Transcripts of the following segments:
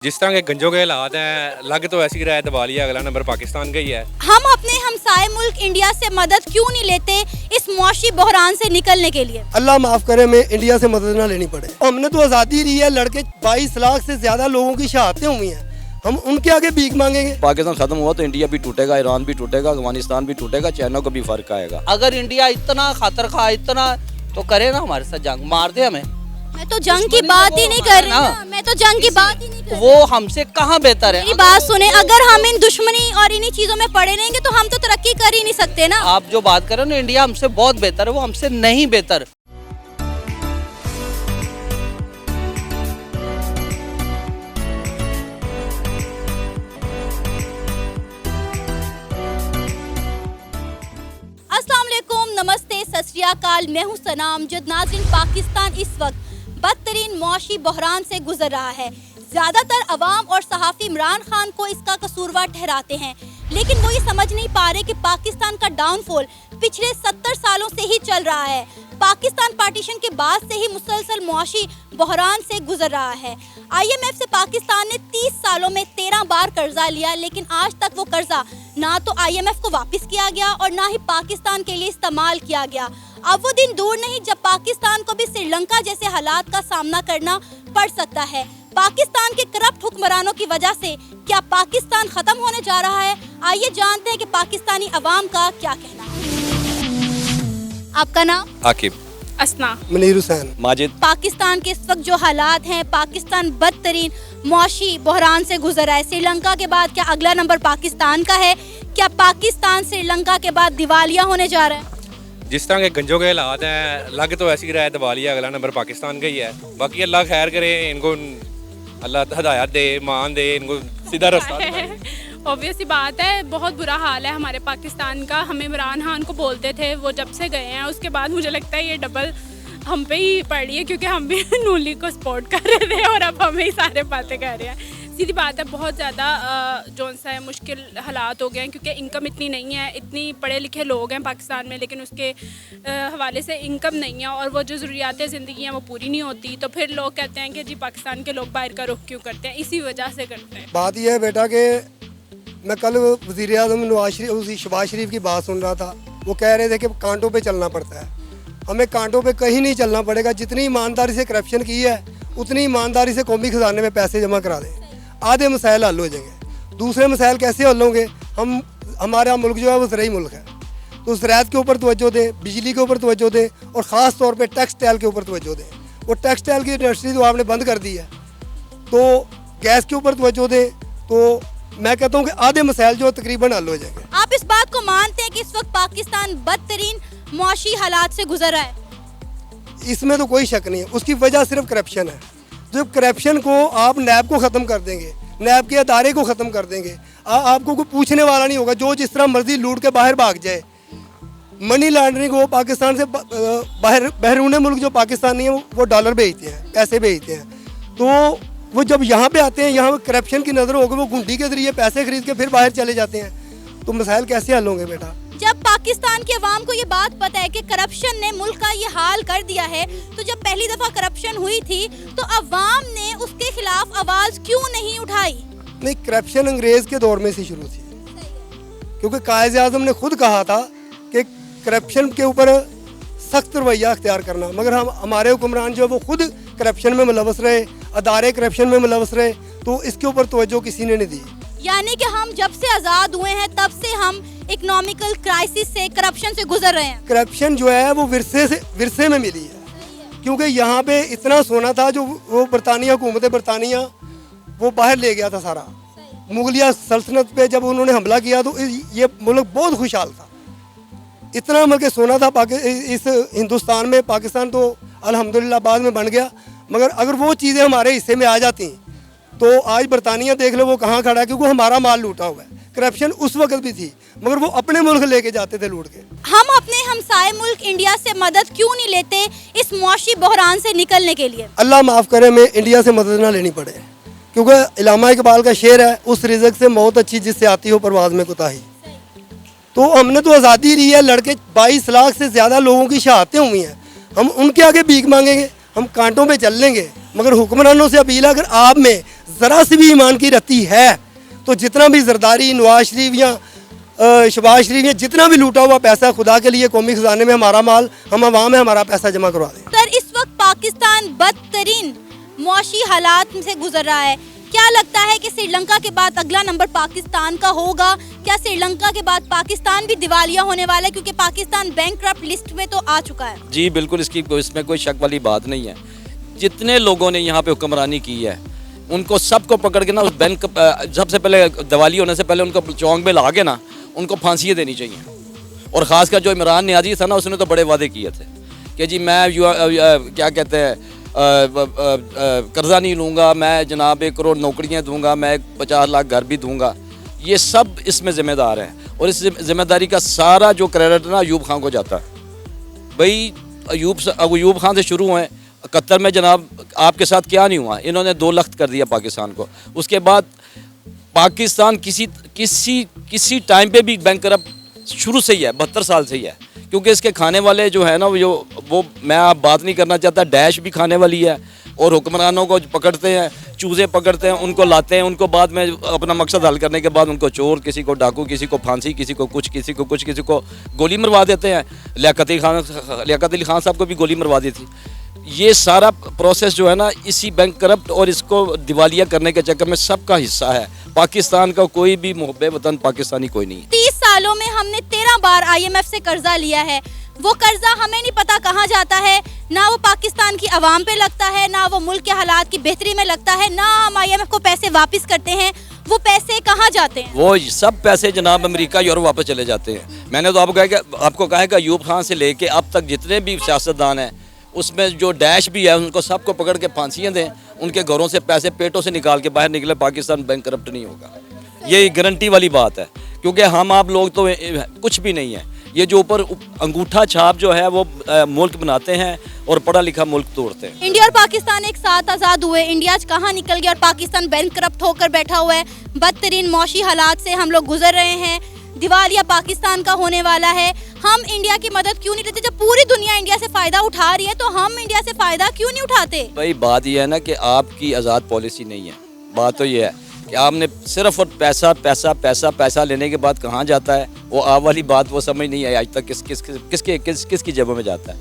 जिस तरह के गंजों के हालात हैं, लग तो ऐसी रहा है दिवालिया, अगला नंबर पाकिस्तान का ही है। हम अपने हमसाए मुल्क इंडिया से मदद क्यों नहीं लेते इस मुआशी बहरान से निकलने के लिए? अल्लाह माफ करे, हमें इंडिया से मदद ना लेनी पड़े। हमने तो आज़ादी ली है, लड़के 22 लाख से ज्यादा लोगों की शहादतें हुई हैं, हम उनके आगे भीख मांगेंगे? पाकिस्तान खत्म हुआ तो इंडिया भी टूटेगा, ईरान भी टूटेगा, अफगानिस्तान भी टूटेगा, चाइना को भी फर्क आएगा। अगर इंडिया इतना खातर खा इतना तो करे ना हमारे साथ जंग, मार दे हमें। मैं तो जंग की बात ही नहीं कर रही ना, मैं तो जंग की बात ही नहीं कर रही। वो हमसे कहाँ बेहतर है? मेरी बात सुने, अगर हम इन दुश्मनी और इन्हीं चीजों में पड़े रहेंगे तो हम तो तरक्की कर ही नहीं सकते ना। आप जो बात कर रहे हो ना, इंडिया हमसे बहुत बेहतर है, वो हमसे नहीं बेहतर। अस्सलाम वालेकुम, नमस्ते, सत श्री अकाल। मैं हूं सनाम। जो नाज़रीन, पाकिस्तान इस वक्त बदतरीन मुआशी बहरान से गुजर रहा है। ज़्यादातर अवाम और सहाफ़ी इमरान खान को इसका कसूरवार ठहराते हैं, लेकिन वो ये समझ नहीं पा रहे कि पाकिस्तान का डाउनफॉल पिछले 70 सालों से ही चल रहा है। पाकिस्तान पार्टीशन के बाद से ही मुसलसल मुआशी बहरान से गुजर रहा है। IMF से पाकिस्तान ने 30 सालों में 13 बार कर्जा लिया, लेकिन आज तक वो कर्जा ना तो IMF को वापस किया गया और ना ही पाकिस्तान के लिए इस्तेमाल किया गया। अब वो दिन दूर नहीं जब पाकिस्तान को भी श्रीलंका जैसे हालात का सामना करना पड़ सकता है। पाकिस्तान के करप्ट हुक्मरानों की वजह से क्या पाकिस्तान खत्म होने जा रहा है? आइए जानते हैं कि पाकिस्तानी अवाम का क्या कहना है। आपका नाम? आकिब, असना, मुनीर हुसैन, माजिद। पाकिस्तान के इस वक्त जो हालात हैं, पाकिस्तान बदतरीन मुआशी बहरान से गुजर रहा है। श्रीलंका के बाद क्या अगला नंबर पाकिस्तान का है? क्या पाकिस्तान श्रीलंका के बाद दिवालिया होने जा रहा है? जिस तरह के गंजों के हालात हैं, लग तो ऐसी रहा है दिवालिया, अगला नंबर पाकिस्तान का ही है। बाकी अल्लाह खैर करे, इनको अल्लाह हदायत दे, मान दे, इनको सीधा रास्ता दे। ऑब्वियस सी बात है, बहुत बुरा हाल है हमारे पाकिस्तान का। हम इमरान खान को बोलते थे, वो जब से गए हैं उसके बाद मुझे लगता है ये डबल हम पे ही पड़ रही है, क्योंकि हम भी नून लीग को सपोर्ट कर रहे थे और अब हमें ही सारे बातें कर रहे हैं। सीधी बात है, बहुत ज़्यादा जो सा है मुश्किल हालात हो गए हैं, क्योंकि इनकम इतनी नहीं है। इतनी पढ़े लिखे लोग हैं पाकिस्तान में, लेकिन उसके हवाले से इनकम नहीं है और वो जो ज़रूरियात ज़िंदगी हैं वो पूरी नहीं होती। तो फिर लोग कहते हैं कि जी पाकिस्तान के लोग बाहर का रुख क्यों करते हैं? इसी वजह से करते हैं। बात यह है बेटा कि मैं कल वज़ीर आज़म नवाज शरीफ, उसी शहबाज शरीफ की बात सुन रहा था। वो कह रहे थे कि कांटों पे चलना पड़ता है। हमें कांटों पे कहीं नहीं चलना पड़ेगा। जितनी ईमानदारी से करप्शन की है, उतनी ईमानदारी से कौमी खजाने में पैसे जमा करा दें, आधे मसाइल हल हो जाएंगे। दूसरे मसाइल कैसे हल होंगे? हमारा मुल्क जो है वो ज़रई मुल्क है, तो ज़राअत के ऊपर तवज्जो दें, बिजली के ऊपर तवज्जो दें और ख़ास तौर पे टेक्सटाइल के ऊपर तवज्जो दें। वो टेक्सटाइल की इंडस्ट्री तो आपने बंद कर दी है, तो गैस के ऊपर तवज्जो दें। तो मैं कहता हूँ कि आधे मसाइल जो तकरीबन हल हो जाएंगे। आप इस बात को मानते हैं कि इस वक्त पाकिस्तान बदतरीन मुआशी हालात से गुजर रहा है? इसमें तो कोई शक नहीं है। उसकी वजह सिर्फ करप्शन है। जब करप्शन को आप नैब को ख़त्म कर देंगे, नैब के अदारे को ख़त्म कर देंगे, आपको कोई पूछने वाला नहीं होगा। जो जिस तरह मर्जी लूट के बाहर भाग जाए। मनी लॉन्ड्रिंग, वो पाकिस्तान से बाहर बैरून मुल्क जो पाकिस्तान नहीं है वो डॉलर भेजते हैं, पैसे भेजते हैं। तो वो जब यहाँ पे आते हैं, यहाँ करप्शन की नज़र होगी, वो गुंडी के जरिए पैसे खरीद के फिर बाहर चले जाते हैं। तो मसाइल कैसे हल होंगे बेटा? जब पाकिस्तान के अवाम को ये बात पता है कि करप्शन ने मुल्क का ये हाल कर दिया है, तो जब पहली दफ़ा करप्शन हुई थी तो अवाम ने उसके खिलाफ आवाज़ क्यों नहीं उठाई? नहीं, करप्शन अंग्रेज़ के दौर में से शुरू थी, क्योंकि कायद आज़म ने खुद कहा था कि करप्शन के ऊपर सख्त रवैया अख्तियार करना। मगर हमारे हुक्मरान जो है वो खुद करप्शन में मुलवस रहे, अदारे करप्शन में मुलवस रहे, तो इसके ऊपर तवज्जो किसी ने नहीं दी। यानी कि हम जब से आज़ाद हुए हैं तब से हम इकोनॉमिकल क्राइसिस से, करप्शन से गुजर रहे हैं। करप्शन जो है वो विरसे में मिली है, क्योंकि यहाँ पे इतना सोना था जो वो बरतानिया, हुकूमत बरतानिया वो बाहर ले गया था सारा। मुगलिया सल्तनत पे जब उन्होंने हमला किया तो ये मुल्क बहुत खुशहाल था। इतना मतलब सोना था इस हिंदुस्तान में। पाकिस्तान तो अल्हम्दुलिल्लाह बाद में बन गया, मगर अगर वो चीज़ें हमारे हिस्से में आ जाती तो आज बरतानिया देख लो वो कहाँ खड़ा है, क्योंकि हमारा माल लूटा हुआ है। करप्शन उस वक्त भी थी, मगर वो अपने मुल्क लेके जाते थे लूट के। हम अपने हमसाए मुल्क इंडिया से मदद क्यों नहीं लेते इस मुआशी बहरान से निकलने के लिए? अल्लाह माफ़ करे, हमें इंडिया से मदद ना लेनी पड़े, क्योंकि इलामा इकबाल का शेर है, उस रिज़्क से मौत अच्छी जिससे आती हो परवाज़ में कोताही। तो हमने तो आज़ादी ली है, लड़के 22 लाख से ज़्यादा लोगों की शहादतें हुई हैं, हम उनके आगे भीख मांगेंगे? हम कांटों पे चल लेंगे, मगर हुक्मरानों से अपील है, अगर आप में ज़रा सी भी ईमान की रत्ती है तो जितना भी जरदारी, नवाज शरीफ या शहबाज शरीफ या जितना भी लूटा हुआ पैसा, खुदा के लिए कौमी खजाने में हमारा माल, हम आवाम है, हमारा पैसा जमा करवा दें। सर, इस वक्त पाकिस्तान बदतरीन मौशी हालात से गुजर रहा है। क्या लगता है कि श्रीलंका के बाद अगला नंबर पाकिस्तान का होगा? क्या श्रीलंका के बाद पाकिस्तान भी दिवालिया होने वाला है, क्योंकि पाकिस्तान बैंकक्रप्ट लिस्ट में तो आ चुका है? जी बिल्कुल, इसमें कोई शक वाली बात नहीं है। जितने लोगों ने यहाँ पे हुक्मरानी की है उनको सबको पकड़ के ना उस बैंक, सबसे पहले दिवाली होने से पहले उनको चौंक में ला के ना उनको फांसी देनी चाहिए। और ख़ासकर जो इमरान नियाज़ी था ना, उसने तो बड़े वादे किए थे कि जी मैं क्या कहते हैं कर्जा नहीं लूँगा, मैं जनाब 1 करोड़ नौकरियाँ दूँगा, मैं 50 लाख घर भी दूँगा। ये सब इसमें ज़िम्मेदार हैं और इस ज़िम्मेदारी का सारा जो क्रेडिट ना अयूब खान को जाता है। भाई अयूब खान से शुरू हुए, कतर में जनाब आपके साथ क्या नहीं हुआ, इन्होंने 2 लाख कर दिया पाकिस्तान को। उसके बाद पाकिस्तान किसी टाइम पे भी बैंकरप्ट शुरू से ही है, 72 साल से ही है, क्योंकि इसके खाने वाले जो है ना वो मैं आप बात नहीं करना चाहता, डैश भी खाने वाली है और हुक्मरानों को पकड़ते हैं, चूज़े पकड़ते हैं, उनको लाते हैं, उनको बाद में अपना मकसद हल करने के बाद उनको चोर, किसी को डाकू, किसी को फांसी, किसी को कुछ, किसी को गोली मरवा देते हैं। लियाकत अली खान साहब को भी गोली मरवा दी थी। ये सारा प्रोसेस जो है ना इसी बैंक करप्ट और इसको दिवालिया करने के चक्कर में सबका हिस्सा है। पाकिस्तान का कोई भी मुहब्बे वतन पाकिस्तानी कोई नहीं है। 30 सालों में हमने 13 बार IMF से कर्जा लिया है। वो कर्जा हमें नहीं पता कहाँ जाता है, ना वो पाकिस्तान की आवाम पे लगता है, ना वो मुल्क के हालात की बेहतरी में लगता है, ना हम IMF को पैसे वापस करते हैं। वो पैसे कहाँ जाते हैं? वो सब पैसे जनाब अमेरिका यूरोप वापस चले जाते हैं। मैंने तो आपको कहा कि अयूब खान से लेके अब तक जितने भी सियासतदान हैं उसमें जो डैश भी है उनको सबको पकड़ के फांसियाँ दें, उनके घरों से पैसे पेटों से निकाल के बाहर निकले, पाकिस्तान बैंक करप्ट नहीं होगा। ये गारंटी वाली बात है, क्योंकि हम आप लोग तो कुछ भी नहीं है। ये जो ऊपर अंगूठा छाप जो है वो मुल्क बनाते हैं और पढ़ा लिखा मुल्क तोड़ते हैं। इंडिया और पाकिस्तान एक साथ आज़ाद हुए, इंडिया आज कहाँ निकल गया और पाकिस्तान बैंक करप्ट होकर बैठा हुआ है। बदतरीन मौशी हालात से हम लोग गुजर रहे हैं, दिवालिया पाकिस्तान का होने वाला है। हम इंडिया की मदद क्यों नहीं लेते? जब पूरी दुनिया इंडिया से फ़ायदा उठा रही है तो हम इंडिया से फ़ायदा क्यों नहीं उठाते? भाई बात यह है ना कि आपकी आज़ाद पॉलिसी नहीं है। बात तो ये है कि आपने सिर्फ और पैसा पैसा पैसा पैसा लेने के बाद कहाँ जाता है, वो आप वाली बात वो समझ नहीं आई आज तक किसकी जेबों में जाता है।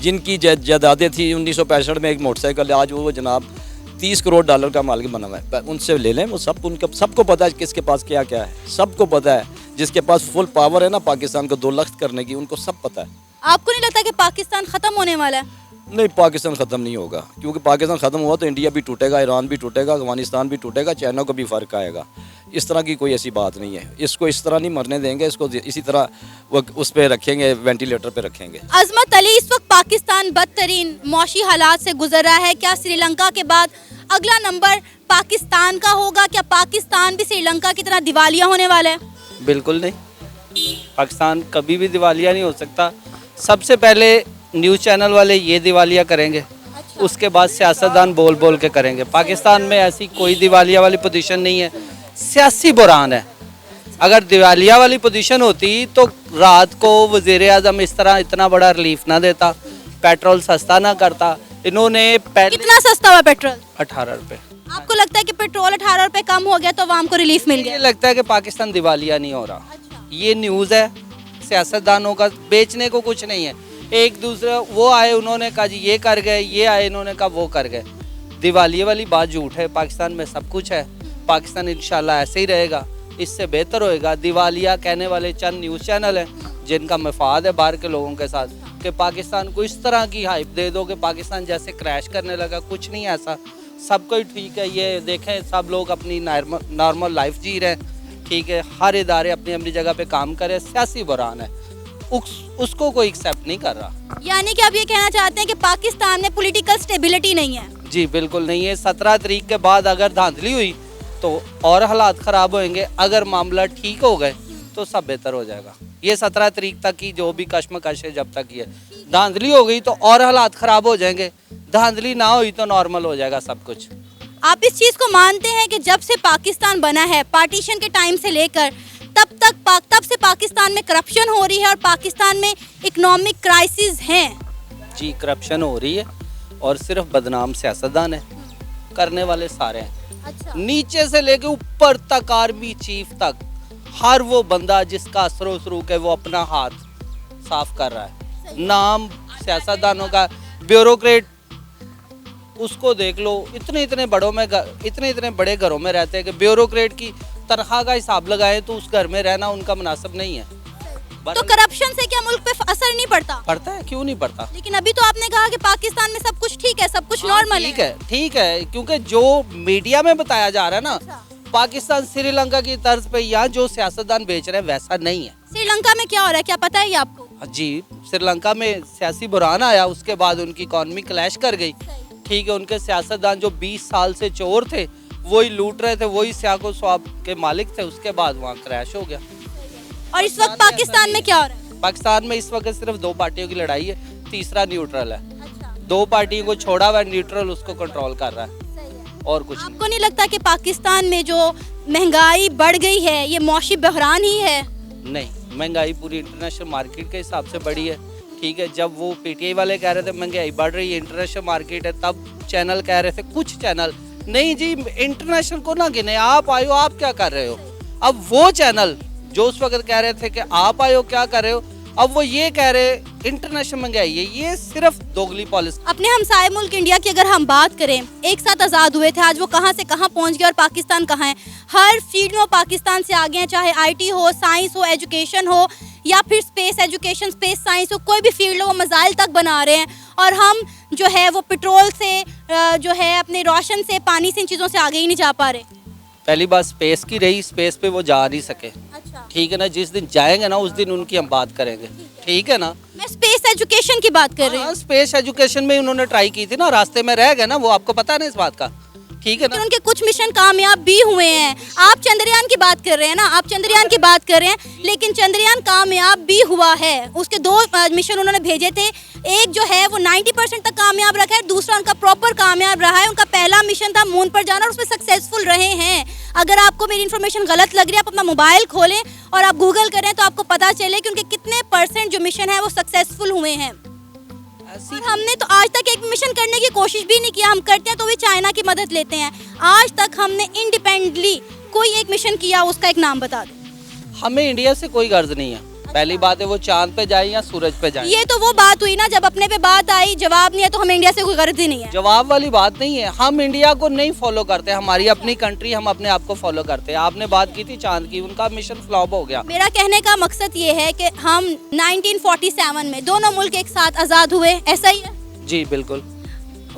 जिनकी जायदादें थी 1965 में एक मोटरसाइकिल, आज वो जनाब 30 करोड़ डॉलर का मालिक बना हुआ है। उनसे ले लें, वो सबको पता है किसके पास क्या क्या है, सबको पता है। जिसके पास फुल पावर है ना पाकिस्तान को 2 लाख करने की, उनको सब पता है। आपको नहीं लगता कि पाकिस्तान ख़त्म होने वाला है? नहीं, पाकिस्तान ख़त्म नहीं होगा, क्योंकि पाकिस्तान ख़त्म हुआ तो इंडिया भी टूटेगा, ईरान भी टूटेगा, अफगानिस्तान भी टूटेगा, चाइना को भी फ़र्क आएगा। इस तरह की कोई ऐसी बात नहीं है। इसको इस तरह नहीं मरने देंगे, इसको इसी तरह वो उस पर रखेंगे, वेंटिलेटर पे रखेंगे। अजमत अली, इस वक्त पाकिस्तान बदतरीन मौशी हालात से गुजर रहा है। क्या श्रीलंका के बाद अगला नंबर पाकिस्तान का होगा? क्या पाकिस्तान भी श्रीलंका की तरह दिवालिया होने वाला है? बिल्कुल नहीं, पाकिस्तान कभी भी दिवालिया नहीं हो सकता। सबसे पहले न्यूज़ चैनल वाले ये दिवालिया करेंगे, उसके बाद सियासतदान बोल बोल के करेंगे। पाकिस्तान में ऐसी कोई दिवालिया वाली पोजीशन नहीं है, सियासी बुरान है। अगर दिवालिया वाली पोजीशन होती तो रात को वज़ीर आज़म इस तरह इतना बड़ा रिलीफ ना देता, पेट्रोल सस्ता ना करता। इन्होंने कितना सस्ता हुआ पेट्रोल? 18 रुपये। आपको लगता है कि पेट्रोल 18 रुपए कम हो गया तो आवाम को रिलीफ मिल ये गया? लगता है कि पाकिस्तान दिवालिया नहीं हो रहा। ये न्यूज़ है, सियासतदानों का बेचने को कुछ नहीं है। एक दूसरे वो आए, उन्होंने कहा जी ये कर गए, ये आए, इन्होंने कहा वो कर गए। दिवालिया वाली बात झूठ है। पाकिस्तान में सब कुछ है, पाकिस्तान इंशाल्लाह ऐसे ही रहेगा, इससे बेहतर होएगा। दिवालिया कहने वाले चंद न्यूज़ चैनल हैं जिनका मफाद है बाहर के लोगों के साथ, कि पाकिस्तान को इस तरह की हाइप दे दो कि पाकिस्तान जैसे क्रैश करने लगा। कुछ नहीं ऐसा, सब कोई ठीक है। ये देखें, सब लोग अपनी नॉर्मल लाइफ जी रहे हैं, ठीक है। हर इदारे अपनी अपनी जगह पे काम कर रहे हैं। सियासी बुरान है, उसको कोई एक्सेप्ट नहीं कर रहा। यानी कि आप ये कहना चाहते हैं कि पाकिस्तान में पॉलिटिकल स्टेबिलिटी नहीं है? जी बिल्कुल नहीं है। 17 तारीख के बाद अगर धांधली हुई तो और हालात ख़राब होंगे। अगर मामला ठीक हो गए तो सब बेहतर हो जाएगा। ये 17 तारीख तक की जो भी कश्मकश है, जब तक ये धांधली हो गई तो और हालात ख़राब हो जाएंगे। धांधली ना हुई तो नॉर्मल हो जाएगा सब कुछ। आप इस चीज़ को मानते हैं कि जब से पाकिस्तान बना है, पार्टीशन के टाइम से लेकर तब से पाकिस्तान में करप्शन हो रही है और पाकिस्तान में इकोनॉमिक क्राइसिस हैं? जी, करप्शन हो रही है और सिर्फ बदनाम सियासतदान है। करने वाले सारे हैं, अच्छा नीचे से लेके ऊपर तक, आर्मी चीफ तक, हर वो बंदा जिसका असरो सरूक है वो अपना हाथ साफ कर रहा है। नाम सियासतदानों का, ब्यूरोक्रेट उसको देख लो, इतने इतने बड़े घरों में रहते हैं कि ब्यूरोक्रेट की तनख्वाह का हिसाब लगाए तो उस घर में रहना उनका मुनासिब नहीं है। तो करप्शन से क्या मुल्क पे असर नहीं पड़ता? पड़ता है, क्यों नहीं पड़ता? लेकिन अभी तो आपने कहा कि पाकिस्तान में सब कुछ ठीक है, सब कुछ नॉर्मल ठीक है, ठीक है, क्योंकि जो मीडिया में बताया जा रहा है ना, पाकिस्तान श्रीलंका की तर्ज पे यहाँ जो सियासतदान बेच रहे हैं वैसा नहीं है। श्रीलंका में क्या हो रहा है, क्या पता है ये आपको? जी, श्रीलंका में सियासी बुरान आया, उसके बाद उनकी इकॉनमी क्लैश कर गई। ठीक है, उनके सियासतदान जो 20 साल से चोर थे वही लूट रहे थे, वही सियाको स्वाब के मालिक थे, उसके बाद वहाँ क्रैश हो गया। और इस वक्त पाकिस्तान में क्या हो रहा है? पाकिस्तान में इस वक्त सिर्फ 2 पार्टियों की लड़ाई है, तीसरा न्यूट्रल है। 2 पार्टियों को छोड़ा हुआ न्यूट्रल उसको कंट्रोल कर रहा है और कुछ नहीं। आपको नहीं लगता कि पाकिस्तान में जो महंगाई बढ़ गई है ये मौशी बहरान ही है? नहीं, महंगाई पूरी इंटरनेशनल मार्केट के हिसाब से बढ़ी है। ठीक है, जब वो पीटीआई वाले कह रहे थे महंगाई बढ़ रही है, इंटरनेशनल मार्केट है, तब चैनल कह रहे थे, कुछ चैनल नहीं जी इंटरनेशनल को ना गिने, आप आयो आप क्या कर रहे हो। अब वो चैनल जो उस वक्त कह रहे थे कि आप आयो क्या कर रहे हो, अब वो ये कह रहे इंटरनेशनल महंगाई है। ये सिर्फ दोगली पॉलिसी। अपने हमसाए मुल्क इंडिया की अगर हम बात करें, एक साथ आज़ाद हुए थे, आज वो कहाँ से कहाँ पहुँच गए और पाकिस्तान कहाँ है? हर फील्ड में पाकिस्तान से आगे हैं, चाहे आईटी हो, साइंस हो, एजुकेशन हो या फिर स्पेस एजुकेशन, स्पेस साइंस हो, कोई भी फील्ड हो वो मिसाइल तक बना रहे हैं। और हम जो है वो पेट्रोल से जो है अपने रोशन से, पानी से, इन चीज़ों से आगे ही नहीं जा पा रहे। पहली बात स्पेस की रही, स्पेस पे वो जा नहीं सके। अच्छा, ठीक है ना, जिस दिन जाएंगे ना उस दिन उनकी हम बात करेंगे। ठीक है ना, मैं स्पेस एजुकेशन की बात कर रही हूँ। स्पेस एजुकेशन में उन्होंने ट्राई की थी ना, रास्ते में रह गए ना, वो आपको पता है ना इस बात का। ठीक है ना, लेकिन उनके कुछ मिशन कामयाब भी हुए हैं। आप चंद्रयान की बात कर रहे हैं ना, आप चंद्रयान की बात कर रहे हैं, लेकिन चंद्रयान कामयाब भी हुआ है। उसके 2 मिशन उन्होंने भेजे थे, एक जो है वो 90% तक कामयाब रखा है, दूसरा उनका प्रॉपर कामयाब रहा है। उनका पहला मिशन था मून पर जाना और उसमें सक्सेसफुल रहे हैं। अगर आपको मेरी इन्फॉर्मेशन गलत लग रही है, आप अपना मोबाइल खोलें और आप गूगल करें तो आपको पता चले कि उनके कितने % जो मिशन है वो सक्सेसफुल हुए हैं। और हमने तो आज तक एक मिशन करने की कोशिश भी नहीं किया। हम करते हैं तो भी चाइना की मदद लेते हैं। आज तक हमने इंडिपेंडेंटली कोई एक मिशन किया, उसका एक नाम बता दो। हमें इंडिया से कोई गर्ज नहीं है। पहली बात है वो चांद पे जाए या सूरज पे जाए। ये तो वो बात हुई ना, जब अपने पे बात आई, जवाब नहीं है तो हमें इंडिया से कोई गर्ज ही नहीं है। जवाब वाली बात नहीं है, हम इंडिया को नहीं फॉलो करते, हमारी अपनी कंट्री, हम अपने आप को फॉलो करते हैं। आपने बात की थी चांद की, उनका मिशन फ्लॉप हो गया। मेरा कहने का मकसद ये है कि हम 1947 में दोनों मुल्क एक साथ आज़ाद हुए, ऐसा ही है? जी बिल्कुल।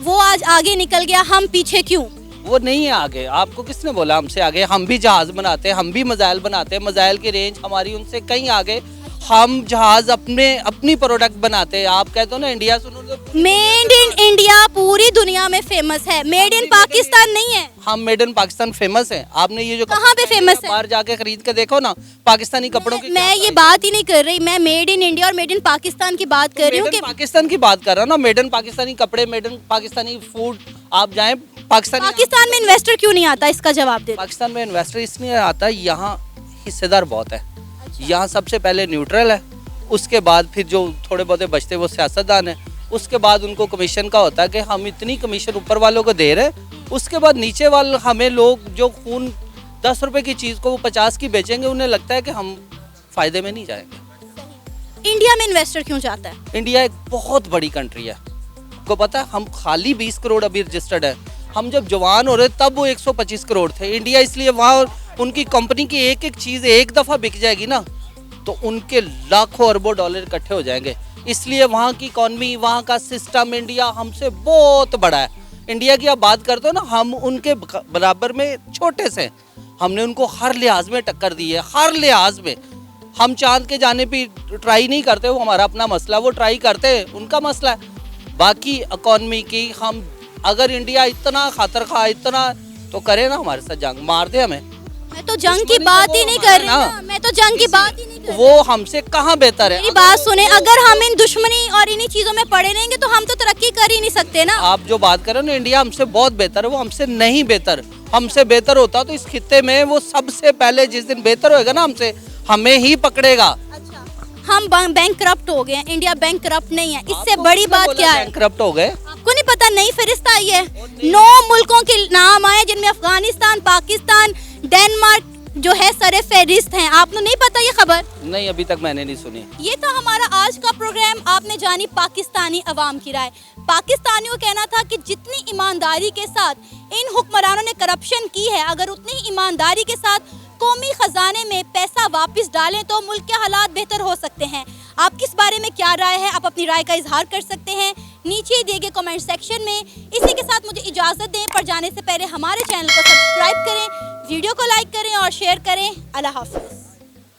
वो आज आगे निकल गया, हम पीछे क्यों? वो नहीं है आगे। आपको किसने बोला हमसे आगे? हम भी जहाज बनाते हैं, हम भी मिसाइल बनाते हैं, मिसाइल की रेंज हमारी उनसे कहीं आगे। हम जहाज अपनी प्रोडक्ट बनाते हैं। आप कहते हो ना इंडिया, सुनो तो मेड इन इंडिया पूरी दुनिया में फेमस है, मेड इन पाकिस्तान नहीं है। हम मेड इन पाकिस्तान फेमस है। आपने ये जो कहाँ पे फेमस है? बाहर जाके खरीद के देखो ना, पाकिस्तानी कपड़ों की। मैं ये बात ही नहीं कर रही, मैं मेड इन इंडिया और मेड इन पाकिस्तान की बात कर रही हूँ। मेड इन पाकिस्तान की बात कर रहा हूँ ना, मेड इन पाकिस्तानी कपड़े, मेड इन पाकिस्तानी फूड। आप जाएं पाकिस्तान में इन्वेस्टर क्यों नहीं आता, इसका जवाब दे। पाकिस्तान में इन्वेस्टर इसलिए आता है, यहाँ हिस्सेदार बहुत है। यहाँ सबसे पहले न्यूट्रल है, उसके बाद फिर जो थोड़े बहुत बचते वो सियासतदान है, उसके बाद उनको कमीशन का होता है कि हम इतनी कमीशन ऊपर वालों को दे रहे हैं, उसके बाद नीचे वाले हमें लोग जो खून 10 रुपए की चीज़ को वो 50 की बेचेंगे, उन्हें लगता है कि हम फायदे में नहीं जाएंगे। इंडिया में इन्वेस्टर क्यों जाता है? इंडिया एक बहुत बड़ी कंट्री है, आपको पता है। हम खाली 20 करोड़ अभी रजिस्टर्ड है। हम जब जवान हो रहे तब वो 125 करोड़ थे। इंडिया इसलिए वहाँ उनकी कंपनी की एक एक चीज़ एक दफ़ा बिक जाएगी ना तो उनके लाखों अरबों डॉलर इकट्ठे हो जाएंगे। इसलिए वहाँ की इकॉनमी, वहाँ का सिस्टम, इंडिया हमसे बहुत बड़ा है। इंडिया की आप बात करते हो ना, हम उनके बराबर में छोटे से। हमने उनको हर लिहाज में टक्कर दी है, हर लिहाज में। हम चांद के जाने पे ट्राई नहीं करते, वो हमारा अपना मसला, वो ट्राई करते हैं, उनका मसला है। बाकी इकॉनमी की हम अगर इंडिया इतना खातर खा इतना तो करे ना हमारे साथ जंग, मार दे हमें। मैं तो जंग की बात ही नहीं कर रही ना, मैं तो जंग की बात ही नहीं कर रही। वो हमसे कहाँ बेहतर है? मेरी बात सुने, अगर हम इन दुश्मनी और इन्हीं चीजों में पड़े रहेंगे तो हम तो तरक्की कर ही नहीं सकते ना। आप जो बात कर रहे हो ना, इंडिया हमसे बहुत बेहतर है, वो हमसे नहीं बेहतर। हमसे बेहतर होता तो इस खित्ते में वो सबसे पहले जिस दिन बेहतर होएगा ना हमसे, हमें ही पकड़ेगा। अच्छा, हम बैंक करप्ट हो गए हैं, इंडिया बैंक करप्ट नहीं है। इससे बड़ी बात क्या है? करप्ट हो गए। आपको आपको नहीं पता नई फहरिस्त आई है, 9 मुल्कों के नाम आए जिनमें अफगानिस्तान, पाकिस्तान, डेनमार्क जो है सरे फहरिस्त हैं। आपको नहीं पता ये खबर? नहीं, अभी तक मैंने नहीं सुनी। ये था हमारा आज का प्रोग्राम। आपने जानी पाकिस्तानी अवाम की राय। पाकिस्तानियों का कहना था कि जितनी ईमानदारी के साथ इन हुक्मरानों ने करप्शन की है, अगर उतनी ही ईमानदारी के साथ कौमी खजाने में पैसा वापस डालें तो मुल्क के हालात बेहतर हो सकते हैं। आप किस बारे में क्या राय है? आप अपनी राय का इजहार कर सकते हैं नीचे दिए गए कमेंट सेक्शन में। इसी के साथ मुझे इजाज़त दें, पर जाने से पहले हमारे चैनल को सब्सक्राइब करें, वीडियो को लाइक करें और शेयर करें। अल्लाह हाफ़िज़।